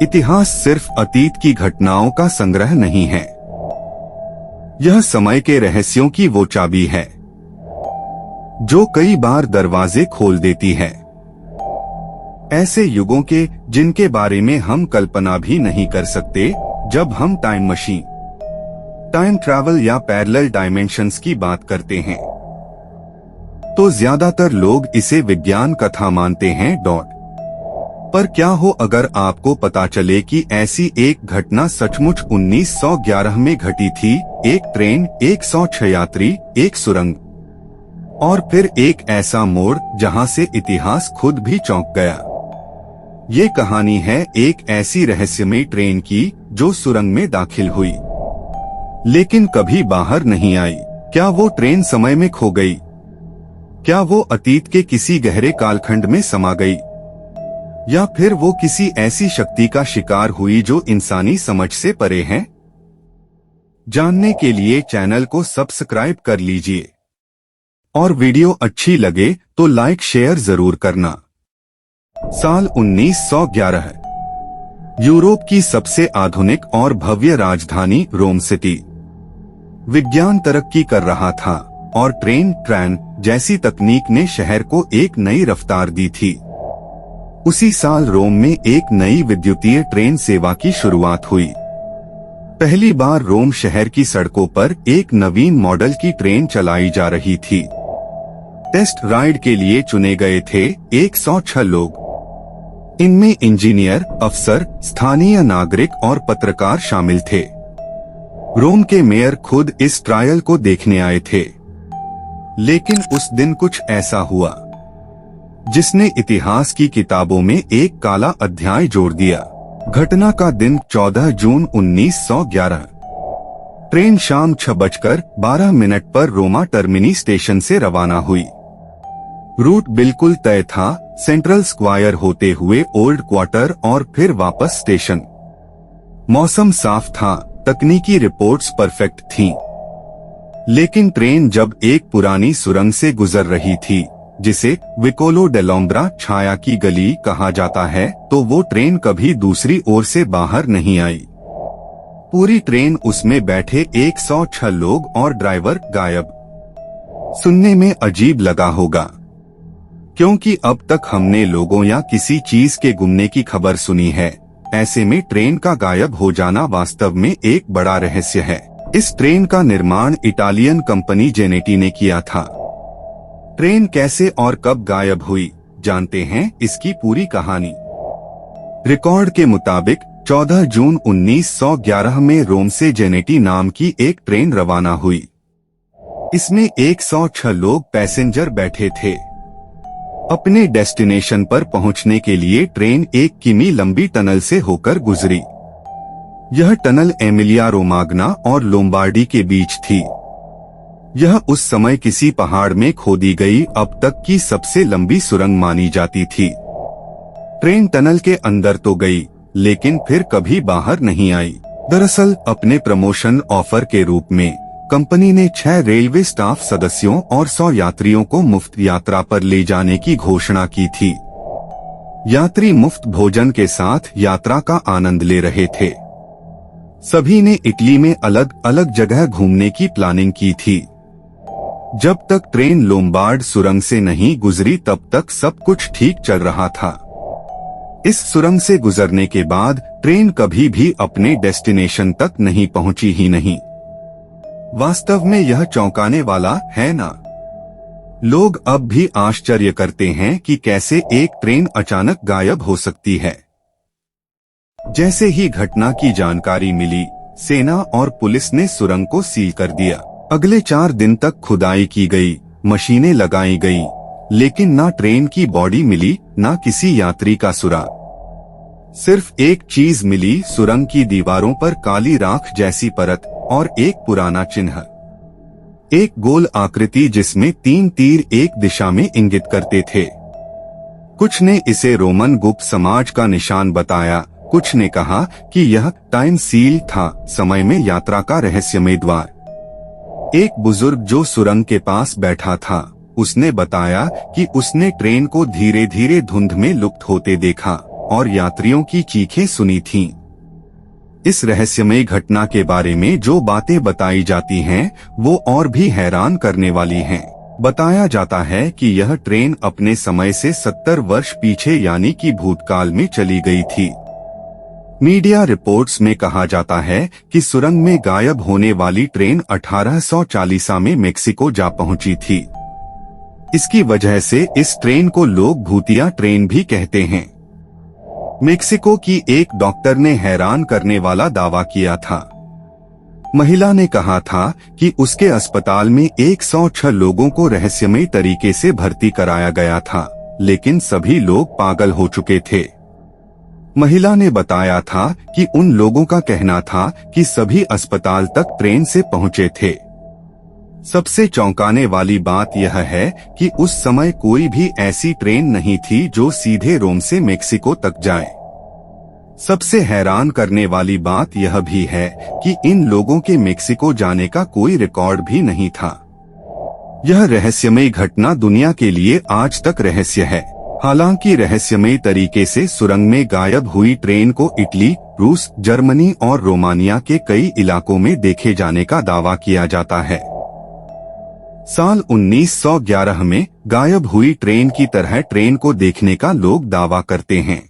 इतिहास सिर्फ अतीत की घटनाओं का संग्रह नहीं है, यह समय के रहस्यों की वो चाबी है जो कई बार दरवाजे खोल देती है ऐसे युगों के जिनके बारे में हम कल्पना भी नहीं कर सकते। जब हम टाइम मशीन, टाइम ट्रैवल या पैरेलल डायमेंशंस की बात करते हैं तो ज्यादातर लोग इसे विज्ञान कथा मानते हैं। पर क्या हो अगर आपको पता चले कि ऐसी एक घटना सचमुच 1911 में घटी थी। एक ट्रेन, 106 यात्री, एक सुरंग और फिर एक ऐसा मोड़ जहां से इतिहास खुद भी चौंक गया। ये कहानी है एक ऐसी रहस्यमयी ट्रेन की जो सुरंग में दाखिल हुई लेकिन कभी बाहर नहीं आई। क्या वो ट्रेन समय में खो गई? क्या वो अतीत के किसी गहरे कालखंड में समा गई? या फिर वो किसी ऐसी शक्ति का शिकार हुई जो इंसानी समझ से परे है? जानने के लिए चैनल को सब्सक्राइब कर लीजिए और वीडियो अच्छी लगे तो लाइक शेयर जरूर करना। साल 1911, यूरोप की सबसे आधुनिक और भव्य राजधानी रोम सिटी। विज्ञान तरक्की कर रहा था और ट्रेन जैसी तकनीक ने शहर को एक नई रफ्तार दी थी। उसी साल रोम में एक नई विद्युतीय ट्रेन सेवा की शुरुआत हुई। पहली बार रोम शहर की सड़कों पर एक नवीन मॉडल की ट्रेन चलाई जा रही थी। टेस्ट राइड के लिए चुने गए थे 106 लोग। इनमें इंजीनियर, अफसर, स्थानीय नागरिक और पत्रकार शामिल थे। रोम के मेयर खुद इस ट्रायल को देखने आए थे। लेकिन उस दिन कुछ ऐसा हुआ जिसने इतिहास की किताबों में एक काला अध्याय जोड़ दिया। घटना का दिन 14 जून 1911। ट्रेन शाम 6:12 पर रोमा टर्मिनी स्टेशन से रवाना हुई। रूट बिल्कुल तय था, सेंट्रल स्क्वायर होते हुए ओल्ड क्वार्टर और फिर वापस स्टेशन। मौसम साफ था, तकनीकी रिपोर्ट्स परफेक्ट थीं। लेकिन ट्रेन जब एक पुरानी सुरंग से गुजर रही थी जिसे विकोलो डेलोम्ब्रा छाया की गली कहा जाता है तो वो ट्रेन कभी दूसरी ओर से बाहर नहीं आई। पूरी ट्रेन, उसमें बैठे 106 लोग और ड्राइवर गायब। सुनने में अजीब लगा होगा क्योंकि अब तक हमने लोगों या किसी चीज के गुमने की खबर सुनी है। ऐसे में ट्रेन का गायब हो जाना वास्तव में एक बड़ा रहस्य है। इस ट्रेन का निर्माण इटालियन कंपनी जेनेटी ने किया था। ट्रेन कैसे और कब गायब हुई, जानते हैं इसकी पूरी कहानी। रिकॉर्ड के मुताबिक 14 जून 1911 में रोम से जेनेटी नाम की एक ट्रेन रवाना हुई। इसमें 106 लोग पैसेंजर बैठे थे। अपने डेस्टिनेशन पर पहुंचने के लिए ट्रेन 1 किमी लंबी टनल से होकर गुजरी। यह टनल एमिलिया रोमाग्ना और लोम्बार्डी के बीच थी। यह उस समय किसी पहाड़ में खोदी गई अब तक की सबसे लंबी सुरंग मानी जाती थी। ट्रेन टनल के अंदर तो गई लेकिन फिर कभी बाहर नहीं आई। दरअसल अपने प्रमोशन ऑफर के रूप में कंपनी ने 6 रेलवे स्टाफ सदस्यों और 100 यात्रियों को मुफ्त यात्रा पर ले जाने की घोषणा की थी। यात्री मुफ्त भोजन के साथ यात्रा का आनंद ले रहे थे। सभी ने इटली में अलग अलग जगह घूमने की प्लानिंग की थी। जब तक ट्रेन लोम्बार्ड सुरंग से नहीं गुजरी तब तक सब कुछ ठीक चल रहा था। इस सुरंग से गुजरने के बाद ट्रेन कभी भी अपने डेस्टिनेशन तक नहीं पहुंची ही नहीं। वास्तव में यह चौंकाने वाला है ना? लोग अब भी आश्चर्य करते हैं कि कैसे एक ट्रेन अचानक गायब हो सकती है। जैसे ही घटना की जानकारी मिली, सेना और पुलिस ने सुरंग को सील कर दिया। अगले 4 दिन तक खुदाई की गई, मशीनें लगाई गईं, लेकिन ना ट्रेन की बॉडी मिली, ना किसी यात्री का सुराग। सिर्फ एक चीज मिली, सुरंग की दीवारों पर काली राख जैसी परत और एक पुराना चिन्ह। एक गोल आकृति जिसमें 3 तीर एक दिशा में इंगित करते थे। कुछ ने इसे रोमन गुप्त समाज का निशान बताया, कुछ ने कहा कि यह टाइम सील था, समय में यात्रा का रहस्यमय द्वार। एक बुजुर्ग जो सुरंग के पास बैठा था, उसने बताया कि उसने ट्रेन को धीरे धीरे धुंध में लुप्त होते देखा। और यात्रियों की चीखें सुनी थीं। इस रहस्यमय घटना के बारे में जो बातें बताई जाती हैं, वो और भी हैरान करने वाली हैं। बताया जाता है कि यह ट्रेन अपने समय से 70 वर्ष पीछे यानी कि भूतकाल में चली गई थी। मीडिया रिपोर्ट्स में कहा जाता है कि सुरंग में गायब होने वाली ट्रेन 1840 में मेक्सिको जा पहुंची थी। इसकी वजह से इस ट्रेन को लोग भूतिया ट्रेन भी कहते हैं। मेक्सिको की एक डॉक्टर ने हैरान करने वाला दावा किया था। महिला ने कहा था कि उसके अस्पताल में 106 लोगों को रहस्यमय तरीके से भर्ती कराया गया था, लेकिन सभी लोग पागल हो चुके थे। महिला ने बताया था कि उन लोगों का कहना था कि सभी अस्पताल तक ट्रेन से पहुंचे थे। सबसे चौंकाने वाली बात यह है कि उस समय कोई भी ऐसी ट्रेन नहीं थी जो सीधे रोम से मेक्सिको तक जाए। सबसे हैरान करने वाली बात यह भी है कि इन लोगों के मेक्सिको जाने का कोई रिकॉर्ड भी नहीं था। यह रहस्यमय घटना दुनिया के लिए आज तक रहस्य है। हालांकि रहस्यमय तरीके से सुरंग में गायब हुई ट्रेन को इटली, रूस, जर्मनी और रोमानिया के कई इलाकों में देखे जाने का दावा किया जाता है। साल 1911 में गायब हुई ट्रेन की तरह ट्रेन को देखने का लोग दावा करते हैं।